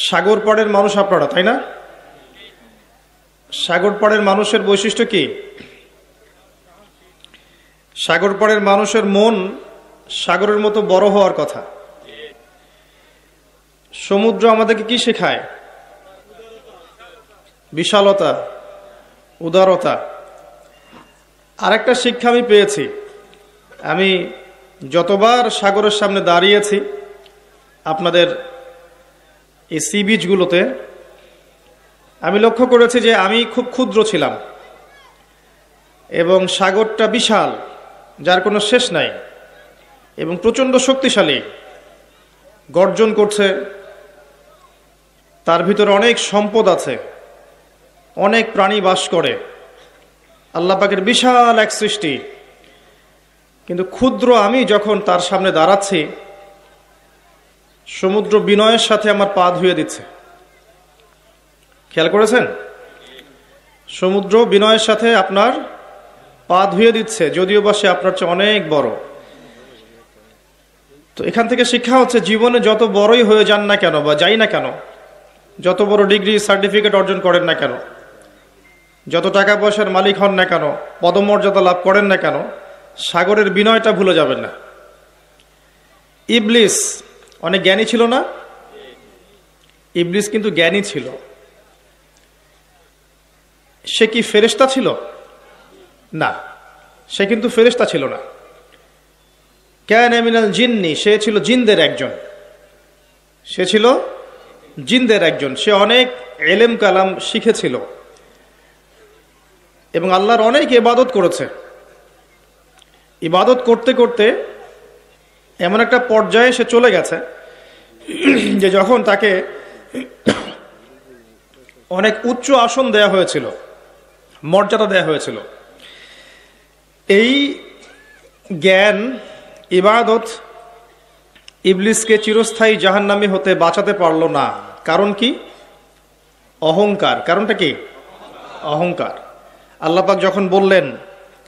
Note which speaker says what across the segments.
Speaker 1: সাগর পাড়ের মানুষ আপনারা, তাই না? সাগর পাড়ের মানুষের বৈশিষ্ট্য কি? সাগর পাড়ের মানুষের মন সাগরের মতো বড় হওয়ার কথা। সমুদ্র আমাদেরকে কি শেখায়? বিশালতা, উদারতা। আরেকটা শিক্ষা আমি পেয়েছি, আমি যতবার সাগরের সামনে দাঁড়িয়েছি আপনাদের এই সি বিচগুলোতে, আমি লক্ষ্য করেছি যে আমি খুব ক্ষুদ্র ছিলাম এবং সাগরটা বিশাল, যার কোনো শেষ নাই এবং প্রচণ্ড শক্তিশালী, গর্জন করছে, তার ভিতরে অনেক সম্পদ আছে, অনেক প্রাণী বাস করে, আল্লাহ পাকের বিশাল এক সৃষ্টি। কিন্তু ক্ষুদ্র আমি যখন তার সামনে দাঁড়াচ্ছি, সমুদ্র বিনয়ের সাথে আমার পা ধুয়ে দিচ্ছে। খেয়াল করেছেন? সমুদ্র বিনয়ের সাথে আপনার পা ধুয়ে দিচ্ছে, যদিও বা সে আপনার চেয়ে অনেক বড়। তো এখান থেকে শিক্ষা হচ্ছে, জীবনে যত বড়ই হয়ে যান না কেন বা যাই না কেন, যত বড় ডিগ্রি সার্টিফিকেট অর্জন করেন না কেন, যত টাকা পয়সার মালিক হন না কেন, পদমর্যাদা লাভ করেন না কেন, সাগরের বিনয়টা ভুলে যাবেন না। ইবলিস অনেক জ্ঞানী ছিল না? ইবলিস কিন্তু জ্ঞানী ছিল। সে কি ফেরেশতা ছিল? না, সে কিন্তু ফেরেশতা ছিল না। কানা মিনাল জিন্নি, সে ছিল জিনদের একজন। সে ছিল জিনদের একজন। সে অনেক এলেম কালাম শিখেছিল এবং আল্লাহর অনেক ইবাদত করেছে। ইবাদত করতে করতে এমন একটা পর্যায়ে সে চলে গেছে যে যখন তাকে অনেক উচ্চ আসন দেয়া হয়েছিল, মর্যাদা দেয়া হয়েছিল, এই জ্ঞান ইবাদত ইবলিসকে চিরস্থায়ী জাহান্নামী হতে বাঁচাতে পারল না। কারণ কি? অহংকার। কারণটা কি? অহংকার। আল্লাহ পাক যখন বললেন,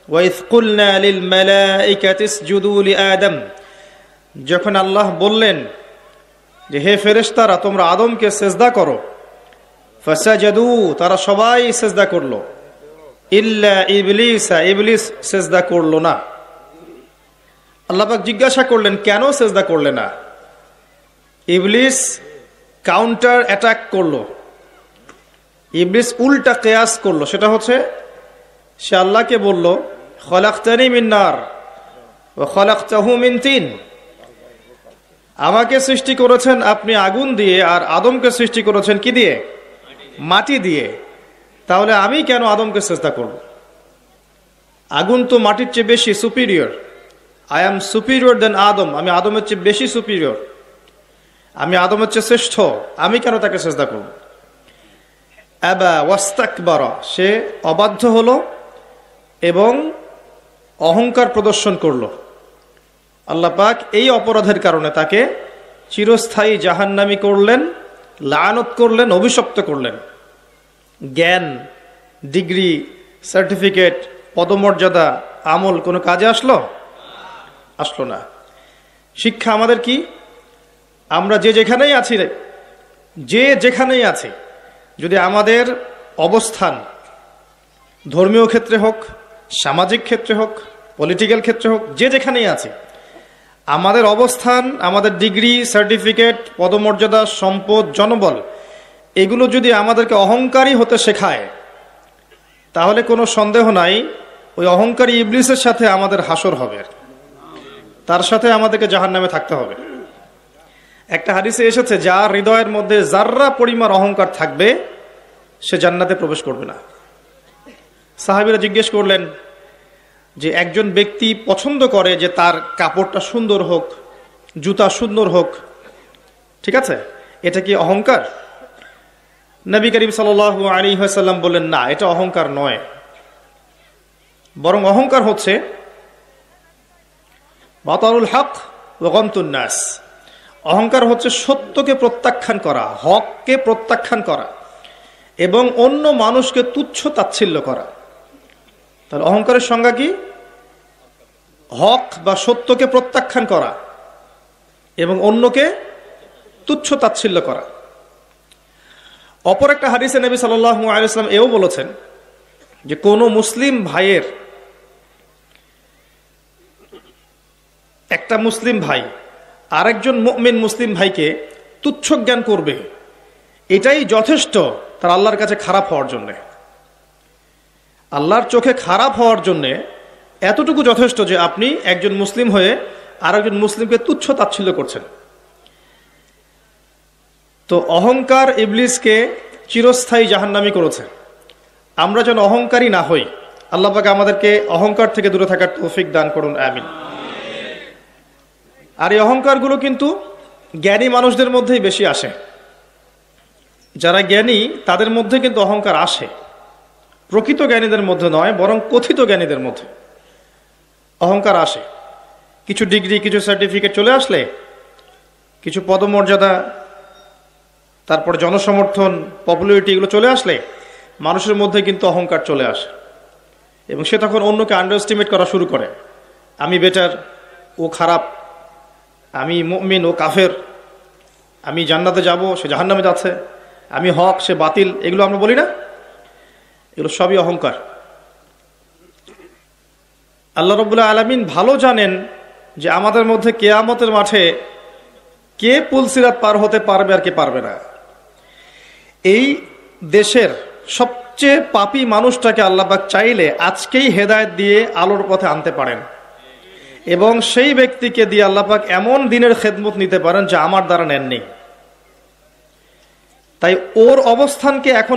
Speaker 1: ওয়াইজ কুলনা লিল মালাইকাতি ইসজুদু লিআদম, যখন আল্লাহ বললেন যে হে ফেরেশতারা তোমরা আদমকে সিজদা করো, ফাসাজাদু, তারা সবাই সিজদা করলো, ইল্লা ইবলিসা, ইবলিস সিজদা করলো না। আল্লাহ পাক জিজ্ঞাসা করলেন কেন সিজদা করলে না? ইবলিস কাউন্টার অ্যাটাক করলো, ইবলিস উল্টা কিয়াস করলো। সেটা হচ্ছে, সে আল্লাহকে বলল, খলাকতানি মিন নার ওয়া খলাকতাহু মিন তিন, আমাকে সৃষ্টি করেছেন আপনি আগুন দিয়ে, আর আদমকে সৃষ্টি করেছেন কি দিয়ে? মাটি দিয়ে। তাহলে আমি কেন আদমকে সিজদা করব? আগুন তো মাটির চেয়ে বেশি সুপিরিয়র। আই এম সুপিরিয়র দেন আদম, আমি আদমের চেয়ে বেশি সুপিরিয়র, আমি আদমের চেয়ে শ্রেষ্ঠ, আমি কেন তাকে সিজদা করব? আবা ওয়াস্তাকবারা, সে অবাধ্য হলো এবং অহংকার প্রদর্শন করলো। আল্লাহ পাক এই অপরাধের কারণে তাকে চিরস্থায়ী জাহান্নামী করলেন, লানত করলেন, অভিশপ্ত করলেন। জ্ঞান, ডিগ্রি, সার্টিফিকেট, পদমর্যাদা, আমল কোনো কাজে আসলো? আসলো না। শিক্ষা আমাদের কি? আমরা যে যেখানেই আছি, যদি আমাদের অবস্থান ধর্মীয় ক্ষেত্রে হোক, সামাজিক ক্ষেত্রে হোক, পলিটিক্যাল ক্ষেত্রে হোক, যে যেখানেই আছি, আমাদের অবস্থান, আমাদের ডিগ্রি, সার্টিফিকেট, পদমর্যাদা, সম্পদ, জনবল, এগুলো যদি আমাদেরকে অহংকারী হতে শেখায়, তাহলে কোনো সন্দেহ নাই ওই অহংকারী ইবলিসের সাথে আমাদের হাসর হবে, তার সাথে আমাদেরকে জাহান্নামে থাকতে হবে। একটা হাদিসে এসেছে, যার হৃদয়ের মধ্যে যাররা পরিমাণ অহংকার থাকবে সে জান্নাতে প্রবেশ করবে না। সাহাবীরা জিজ্ঞেস করলেন যে একজন ব্যক্তি পছন্দ করে যে তার কাপড়টা সুন্দর হোক, জুতা সুন্দর হোক, ঠিক আছে, এটা কি অহংকার? নবী করিম সাল্লাল্লাহু আলাইহি ওয়াসাল্লাম বললেন, না, এটা অহংকার নয়, বরং অহংকার হচ্ছে বাতারুল হক ওয়া গামতুন নাস, অহংকার হচ্ছে সত্যকে প্রত্যাখ্যান করা, হককে প্রত্যাখ্যান করা এবং অন্য মানুষকে তুচ্ছ তাচ্ছিল্য করা। তাহলে অহংকারের সংজ্ঞা কি? হক বা সত্যকে প্রত্যাখ্যান করা এবং অন্যকে তুচ্ছ তাচ্ছিল্য করা। অপর একটা হাদিসে নবী সাল্লাল্লাহু আলাইহি ওয়াসাল্লাম এও বলেছেন যে কোনো মুসলিম ভাইয়ের, একটা মুসলিম ভাই আরেকজন মুমিন মুসলিম ভাইকে তুচ্ছ জ্ঞান করবে, এটাই যথেষ্ট তার আল্লাহর কাছে খারাপ হওয়ার জন্য। আল্লাহর চোখে খারাপ হওয়ার জন্য এতটুকু যথেষ্ট যে আপনি একজন মুসলিম হয়ে আরেকজন মুসলিমকে তুচ্ছ তাচ্ছিল্য করছেন। তো অহংকার ইবলিসকে চিরস্থায়ী জাহান্নামী করেছে। আমরা যেন অহংকারী না হই, আল্লাহ পাক আমাদেরকে অহংকার থেকে দূরে থাকার তৌফিক দান করুন, আমিন। আর এই অহংকারগুলো কিন্তু জ্ঞানী মানুষদের মধ্যেই বেশি আসে। যারা জ্ঞানী তাদের মধ্যে কিন্তু অহংকার আসে, প্রকৃত জ্ঞানীদের মধ্যে নয়, বরং কথিত জ্ঞানীদের মধ্যে অহংকার আসে। কিছু ডিগ্রি, কিছু সার্টিফিকেট চলে আসলে, কিছু পদমর্যাদা, তারপর জনসমর্থন, পপুলারিটি, এগুলো চলে আসলে মানুষের মধ্যে কিন্তু অহংকার চলে আসে এবং সে তখন অন্যকে আন্ডার এস্টিমেট করা শুরু করে। আমি বেটার, ও খারাপ, আমি মুমিন, ও কাফের, আমি জান্নাতে যাব, সে জাহান্নামে যাচ্ছে, আমি হক, সে বাতিল, এগুলো আমরা বলি না? এগুলো সবই অহংকার। আল্লাহ রাব্বুল আলামিন ভালো জানেন যে আমাদের মধ্যে কিয়ামতের মাঠে কে পুলসিরাত পার হতে পারবে আর কে পারবে না। এই দেশের সবচেয়ে পাপী মানুষটাকে আল্লাহ পাক চাইলে আজকেই হেদায়েত দিয়ে আলোর পথে আনতে পারেন এবং সেই ব্যক্তিকে দিয়ে আল্লাহ পাক এমন দিনের খেদমত নিতে পারেন যা আমার দ্বারা নেননি। তাই ওর অবস্থানকে এখন